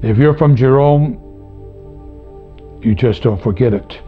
If you're from Jerome, you just don't forget it.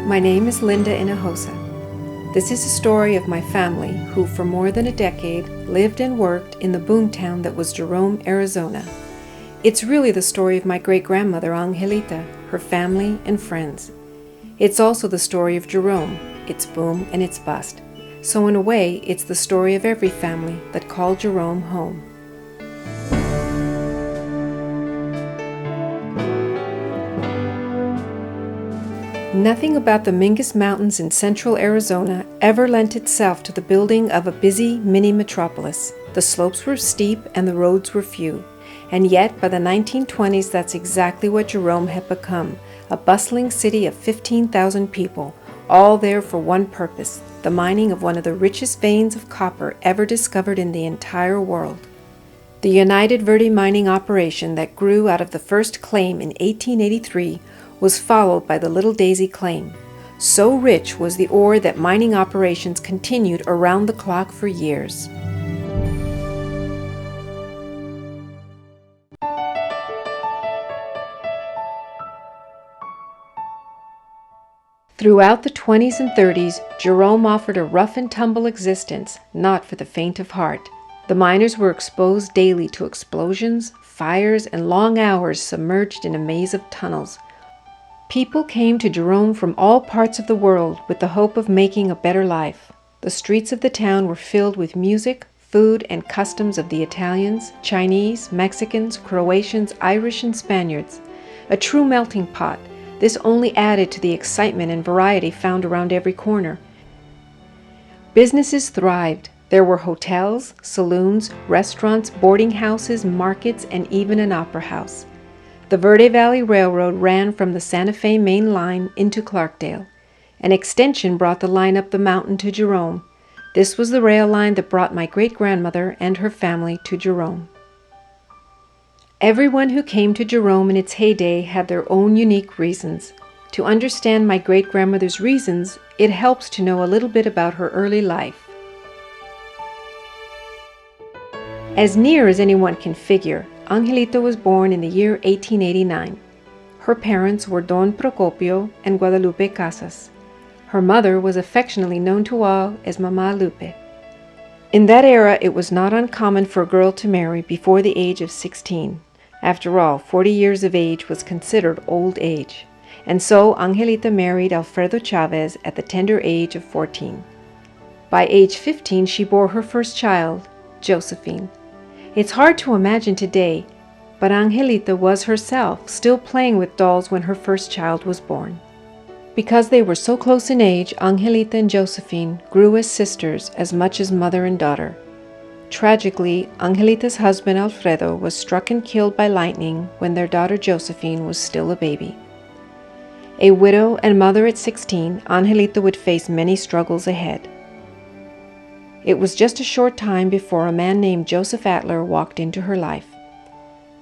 My name is Linda Hinojosa. This is a story of my family who for more than a decade lived and worked in the boomtown that was Jerome, Arizona. It's really the story of my great-grandmother Angelita, her family and friends. It's also the story of Jerome, its boom and its bust. So in a way, it's the story of every family that called Jerome home. Nothing about the Mingus Mountains in central Arizona ever lent itself to the building of a busy mini-metropolis. The slopes were steep and the roads were few. And yet, by the 1920s, that's exactly what Jerome had become, a bustling city of 15,000 people, all there for one purpose, the mining of one of the richest veins of copper ever discovered in the entire world. The United Verde mining operation that grew out of the first claim in 1883 was followed by the Little Daisy claim. So rich was the ore that mining operations continued around the clock for years. Throughout the 20s and 30s, Jerome offered a rough and tumble existence, not for the faint of heart. The miners were exposed daily to explosions, fires, and long hours submerged in a maze of tunnels. People came to Jerome from all parts of the world with the hope of making a better life. The streets of the town were filled with music, food, and customs of the Italians, Chinese, Mexicans, Croatians, Irish, and Spaniards. A true melting pot. This only added to the excitement and variety found around every corner. Businesses thrived. There were hotels, saloons, restaurants, boarding houses, markets, and even an opera house. The Verde Valley Railroad ran from the Santa Fe main line into Clarkdale. An extension brought the line up the mountain to Jerome. This was the rail line that brought my great-grandmother and her family to Jerome. Everyone who came to Jerome in its heyday had their own unique reasons. To understand my great-grandmother's reasons, it helps to know a little bit about her early life. As near as anyone can figure, Angelita was born in the year 1889. Her parents were Don Procopio and Guadalupe Casas. Her mother was affectionately known to all as Mama Lupe. In that era, it was not uncommon for a girl to marry before the age of 16. After all, 40 years of age was considered old age. And so Angelita married Alfredo Chavez at the tender age of 14. By age 15, she bore her first child, Josephine. It's hard to imagine today, but Angelita was herself still playing with dolls when her first child was born. Because they were so close in age, Angelita and Josephine grew as sisters as much as mother and daughter. Tragically, Angelita's husband Alfredo was struck and killed by lightning when their daughter Josephine was still a baby. A widow and mother at 16, Angelita would face many struggles ahead. It was just a short time before a man named Joseph Adler walked into her life.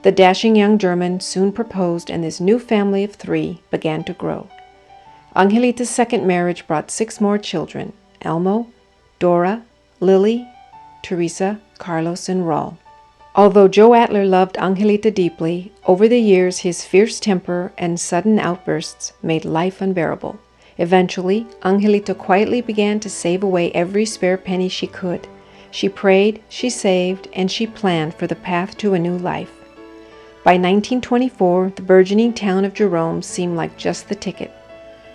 The dashing young German soon proposed, and this new family of 3 began to grow. Angelita's second marriage brought 6 more children: Elmo, Dora, Lily, Teresa, Carlos, and Raul. Although Joe Adler loved Angelita deeply, over the years his fierce temper and sudden outbursts made life unbearable. Eventually, Angelita quietly began to save away every spare penny she could. She prayed, she saved, and she planned for the path to a new life. By 1924, the burgeoning town of Jerome seemed like just the ticket.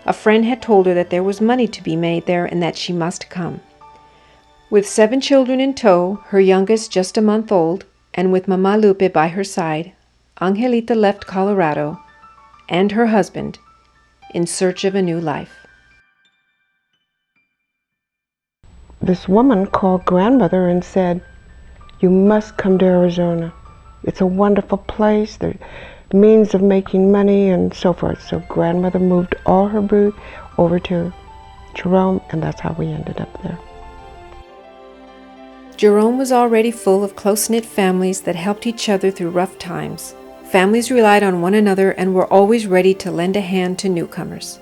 A friend had told her that there was money to be made there and that she must come. With 7 children in tow, her youngest just a month old, and with Mama Lupe by her side, Angelita left Colorado and her husband in search of a new life. This woman called grandmother and said, "You must come to Arizona. It's a wonderful place. There are means of making money and so forth." So grandmother moved all her brood over to Jerome, and that's how we ended up there. Jerome was already full of close-knit families that helped each other through rough times. Families relied on one another and were always ready to lend a hand to newcomers.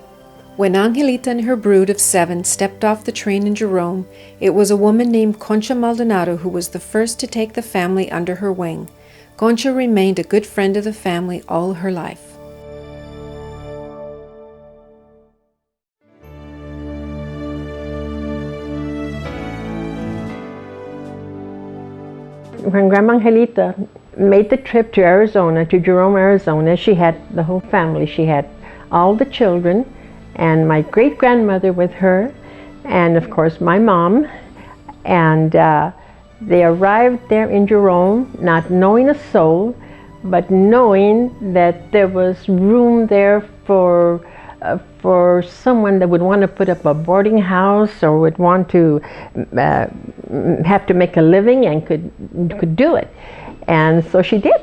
When Angelita and her brood of 7 stepped off the train in Jerome, it was a woman named Concha Maldonado who was the first to take the family under her wing. Concha remained a good friend of the family all her life. When Grandma Angelita made the trip to Arizona, to Jerome, Arizona, she had the whole family. She had all the children and my great-grandmother with her, and of course my mom. And they arrived there in Jerome, not knowing a soul, but knowing that there was room there for someone that would want to put up a boarding house or would want to have to make a living and could do it. And so she did.